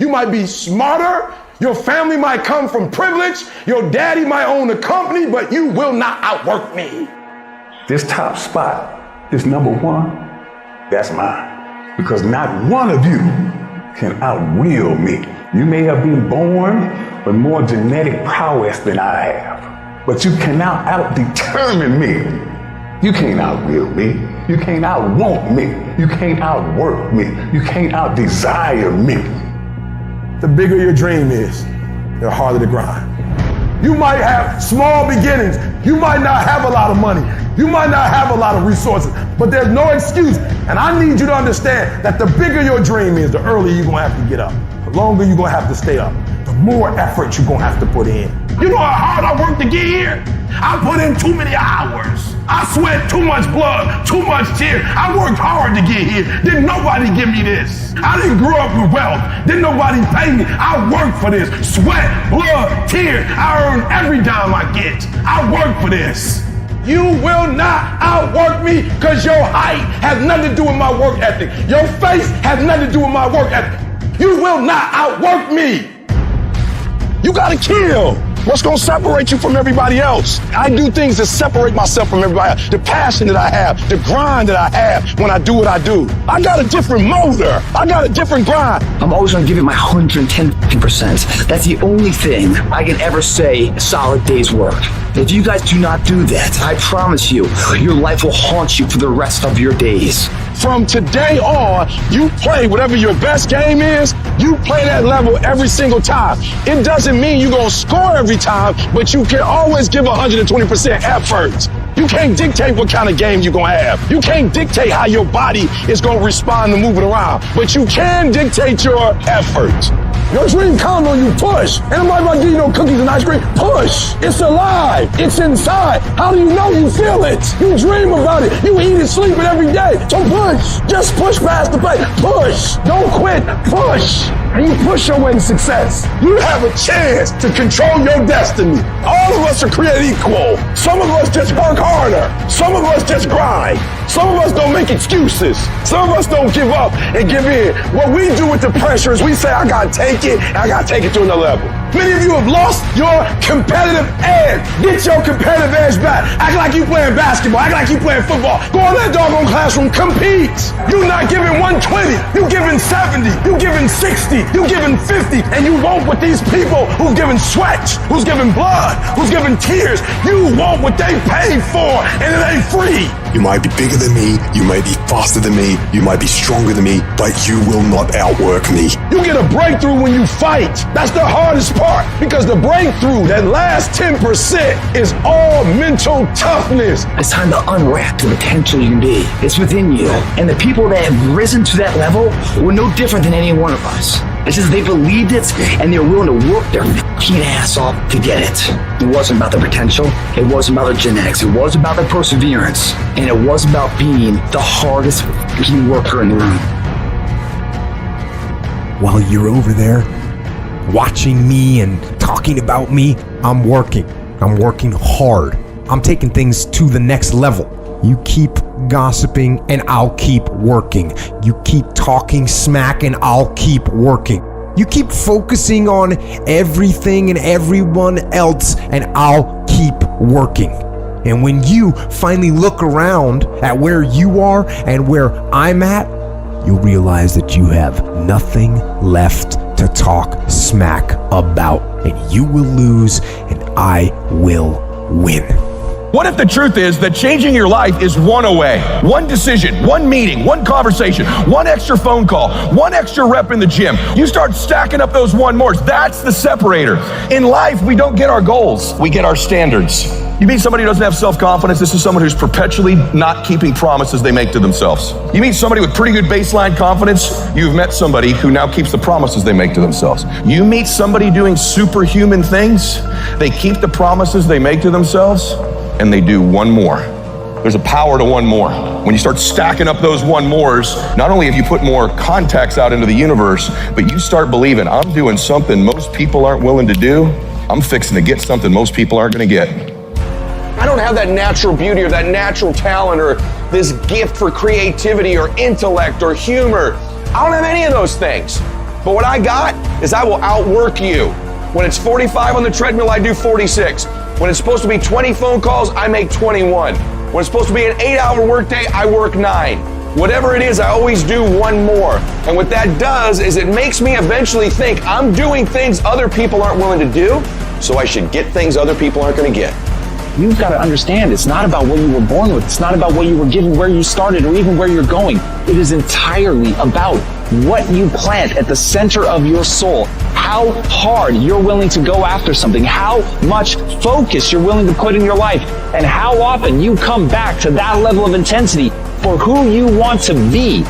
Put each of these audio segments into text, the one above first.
You might be smarter, your family might come from privilege, your daddy might own a company, but you will not outwork me. This top spot, this number one, that's mine. Because not one of you can outwill me. You may have been born with more genetic prowess than I have, but you cannot out-determine me. You can't outwill me. You can't outwant me. You can't outwork me. You can't outdesire me. The bigger your dream is, the harder the grind. You might have small beginnings. You might not have a lot of money. You might not have a lot of resources, but there's no excuse. And I need you to understand that the bigger your dream is, the earlier you're gonna have to get up. The longer you're gonna have to stay up. The more effort you're gonna have to put in. You know how hard I worked to get here? I put in too many hours. I sweat too much blood, too much tears. I worked hard to get here. Didn't nobody give me this. I didn't grow up with wealth. Didn't nobody pay me. I worked for this. Sweat, blood, tears. I earn every dime I get. I work for this. You will not outwork me because your height has nothing to do with my work ethic. Your face has nothing to do with my work ethic. You will not outwork me. You gotta kill. What's gonna separate you from everybody else? I do things to separate myself from everybody else. The passion that I have, the grind that I have when I do what I do. I got a different motor. I got a different grind. I'm always gonna give it my 110%. That's the only thing I can ever say a solid day's work. If you guys do not do that, I promise you, your life will haunt you for the rest of your days. From today on, you play whatever your best game is, you play that level every single time. It doesn't mean you're gonna score every time, but you can always give 120% effort. You can't dictate what kind of game you're gonna have. You can't dictate how your body is gonna respond to moving around, but you can dictate your effort. Your dream comes on you, push. And I'm not about to give you no cookies and ice cream. Push. It's alive. It's inside. How do you know you feel it? You dream about it. You eat it, sleep it every day. So push. Just push past the pain. Push. Don't quit. Push. And you push your way to success. You have a chance to control your destiny. All of us are created equal. Some of us just work harder. Some of us just grind. Some of us don't make excuses. Some of us don't give up and give in. What we do with the pressure is we say, I gotta take it, and I gotta take it to another level. Many of you have lost your competitive edge. Get your competitive edge back. Act like you playing basketball. Act like you playing football. Go in that doggone classroom. Compete. You're not giving 120. You're giving 70. You're giving 60. You're giving 50. And you want what these people who's giving sweat, who's giving blood, who's giving tears, you want what they paid for, and it ain't free. You might be bigger than me, you might be faster than me, you might be stronger than me, but you will not outwork me. You get a breakthrough when you fight. That's the hardest part, because the breakthrough, that last 10%, is all mental toughness. It's time to unwrap the potential you can be. It's within you. And the people that have risen to that level were no different than any one of us. It's just they believed it and they're willing to work their fucking ass off to get it. It wasn't about the potential. It wasn't about the genetics. It was about the perseverance. And it was about being the hardest fucking worker in the room. While you're over there watching me and talking about me, I'm working. I'm working hard. I'm taking things to the next level. You keep gossiping and I'll keep working. You keep talking smack and I'll keep working. You keep focusing on everything and everyone else and I'll keep working. And when you finally look around at where you are and where I'm at, you'll realize that you have nothing left to talk smack about. And you will lose and I will win. What if the truth is that changing your life is one away? One decision, one meeting, one conversation, one extra phone call, one extra rep in the gym. You start stacking up those one mores. That's the separator. In life, we don't get our goals. We get our standards. You meet somebody who doesn't have self-confidence. This is someone who's perpetually not keeping promises they make to themselves. You meet somebody with pretty good baseline confidence. You've met somebody who now keeps the promises they make to themselves. You meet somebody doing superhuman things. They keep the promises they make to themselves, and they do one more. There's a power to one more. When you start stacking up those one mores, not only have you put more contacts out into the universe, but you start believing, I'm doing something most people aren't willing to do. I'm fixing to get something most people aren't gonna get. I don't have that natural beauty or that natural talent or this gift for creativity or intellect or humor. I don't have any of those things. But what I got is I will outwork you. When it's 45 on the treadmill, I do 46. When it's supposed to be 20 phone calls, I make 21. When it's supposed to be an 8-hour workday, I work 9. Whatever it is, I always do one more. And what that does is it makes me eventually think I'm doing things other people aren't willing to do, so I should get things other people aren't going to get. You've got to understand, it's not about what you were born with. It's not about what you were given, where you started, or even where you're going. It is entirely about what you plant at the center of your soul, how hard you're willing to go after something, how much focus you're willing to put in your life, and how often you come back to that level of intensity for who you want to be.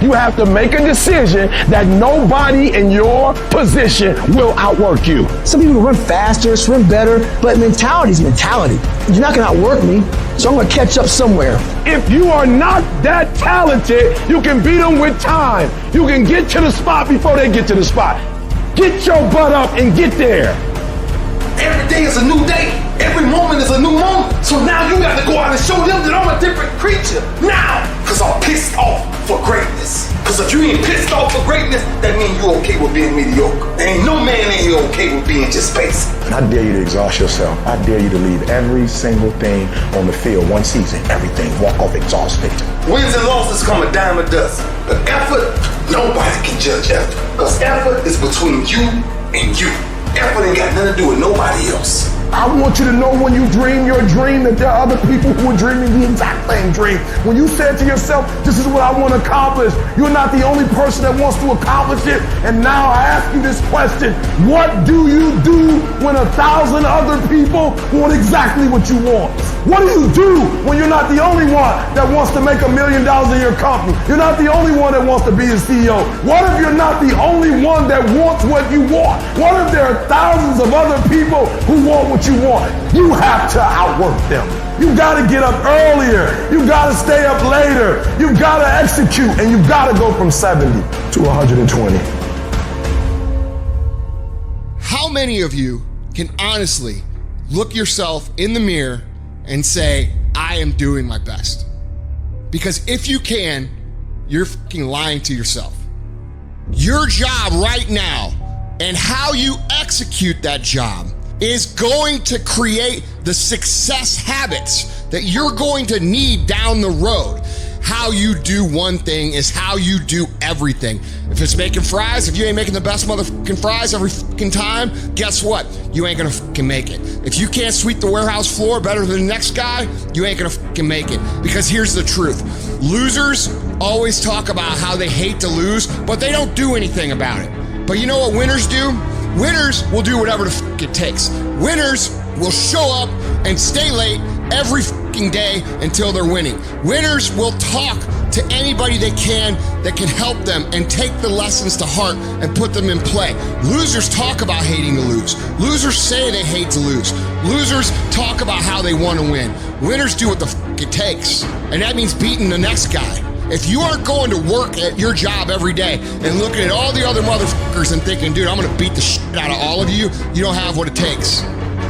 You have to make a decision that nobody in your position will outwork you. Some people run faster, swim better, but mentality is mentality. You're not going to outwork me, so I'm going to catch up somewhere. If you are not that talented, you can beat them with time. You can get to the spot before they get to the spot. Get your butt up and get there. Every day is a new day. Every moment is a new moment. So now you got to go out and show them that I'm a different creature. Now, because I'm pissed off for greatness. Because if you ain't pissed off for greatness, that means you're okay with being mediocre. There ain't no man in here okay with being just basic. I dare you to exhaust yourself. I dare you to leave every single thing on the field one season. Everything. Walk off exhausted. Wins and losses come a dime a dozen. But effort, nobody can judge effort. Because effort is between you and you. Effort ain't got nothing to do with nobody else. I want you to know when you dream your dream that there are other people who are dreaming the exact same dream. When you said to yourself, this is what I want to accomplish, you're not the only person that wants to accomplish it. And now I ask you this question, what do you do when 1,000 other people want exactly what you want? What do you do when you're not the only one that wants to make $1 million in your company? You're not the only one that wants to be a CEO. What if you're not the only one that wants what you want? What if there are thousands of other people who want what you want? You have to outwork them. You got to get up earlier. You got to stay up later. You got to execute, and you got to go from 70 to 120. How many of you can honestly look yourself in the mirror and say, I am doing my best? Because if you can, you're fucking lying to yourself. Your job right now and how you execute that job is going to create the success habits that you're going to need down the road. How you do one thing is how you do everything. If it's making fries, if you ain't making the best motherfucking fries every fucking time, guess what? You ain't gonna fucking make it. If you can't sweep the warehouse floor better than the next guy, you ain't gonna fucking make it. Because here's the truth. Losers always talk about how they hate to lose, but they don't do anything about it. But you know what winners do? Winners will do whatever the fuck it takes. Winners will show up and stay late every fucking day until they're winning. Winners will talk to anybody they can that can help them and take the lessons to heart and put them in play. Losers talk about hating to lose. Losers say they hate to lose. Losers talk about how they want to win. Winners do what the fuck it takes. And that means beating the next guy. If you aren't going to work at your job every day and looking at all the other motherfuckers and thinking, dude, I'm going to beat the shit out of all of you, you don't have what it takes.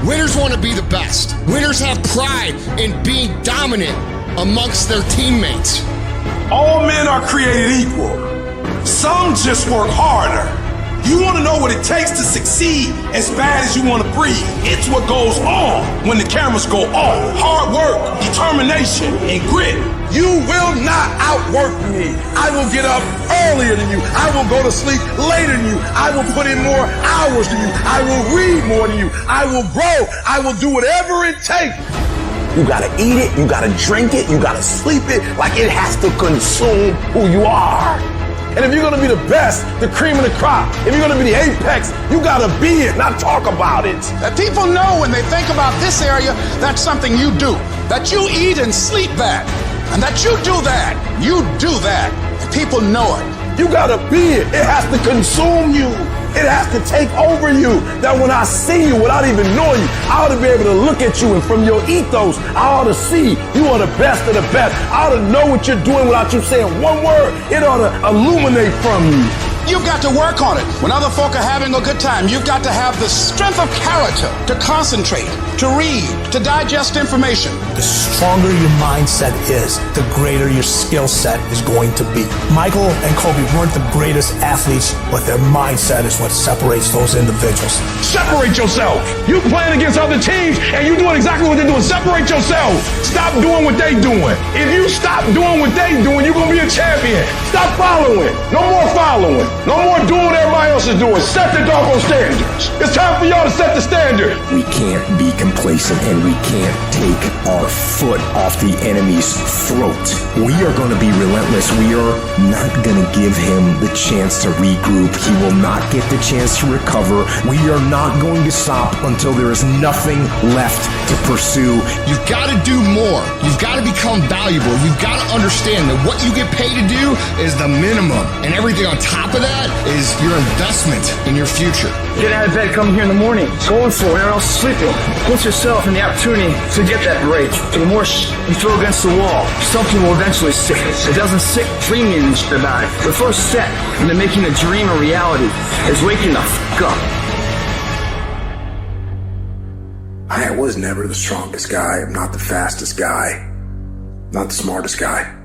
Winners want to be the best. Winners have pride in being dominant amongst their teammates. All men are created equal. Some just work harder. You want to know what it takes to succeed as bad as you want to breathe. It's what goes on when the cameras go off. Hard work, determination, and grit. You will not outwork me. I will get up earlier than you. I will go to sleep later than you. I will put in more hours than you. I will read more than you. I will grow. I will do whatever it takes. You gotta eat it, you gotta drink it, you gotta sleep it, like it has to consume who you are. And if you're gonna be the best, the cream of the crop, if you're gonna be the apex, you gotta be it, not talk about it. That people know when they think about this area, that's something you do. That you eat and sleep that. And that you do that. You do that. And people know it. You gotta be it. It has to consume you. It has to take over you. That when I see you without even knowing you, I ought to be able to look at you, and from your ethos, I ought to see you are the best of the best. I ought to know what you're doing without you saying one word. It ought to illuminate from you. You've got to work on it. When other folk are having a good time, you've got to have the strength of character to concentrate, to read, to digest information. The stronger your mindset is, the greater your skill set is going to be. Michael and Kobe weren't the greatest athletes, but their mindset is what separates those individuals. Separate yourself. You playing against other teams and you doing exactly what they're doing. Separate yourself. Stop doing what they doing. If you stop doing what they doing, you're going to be a champion. Stop following. No more following. No more doing what everybody else is doing. Set the doggone standards. It's time for y'all to set the standard. We can't be complacent and we can't take our foot off the enemy's throat. We are going to be relentless. We are not going to give him the chance to regroup. He will not get the chance to recover. We are not going to stop until there is nothing left to pursue. You've got to do more. You've got to become valuable. You've got to understand that what you get paid to do is the minimum. And everything on top of that is your investment in your future. Get out of bed, come here in the morning, going for it, everyone else is sleeping. Put yourself in the opportunity to get that break. The more you throw against the wall, something will eventually stick. It doesn't stick dreaming about it. The first step into making a dream a reality is waking the fuck up. I was never the strongest guy. I'm not the fastest guy. Not the smartest guy.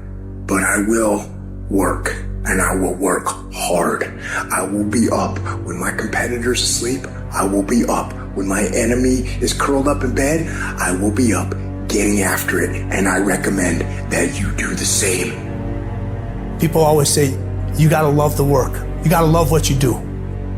But I will work. And I will work hard. I will be up when my competitor's asleep. I will be up when my enemy is curled up in bed. I will be up getting after it. And I recommend that you do the same. People always say, you gotta love the work. You gotta love what you do.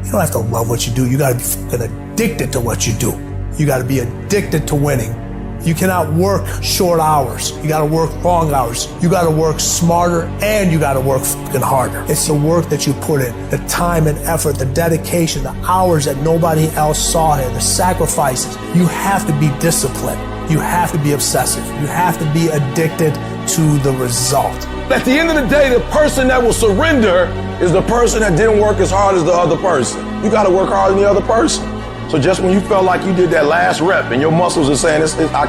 You don't have to love what you do. You gotta be fucking addicted to what you do. You gotta be addicted to winning. You cannot work short hours. You gotta work long hours. You gotta work smarter and you gotta work fucking harder. It's the work that you put in, the time and effort, the dedication, the hours that nobody else saw here, the sacrifices. You have to be disciplined. You have to be obsessive. You have to be addicted to the result. At the end of the day, the person that will surrender is the person that didn't work as hard as the other person. You gotta work harder than the other person. So just when you felt like you did that last rep and your muscles are saying, I can't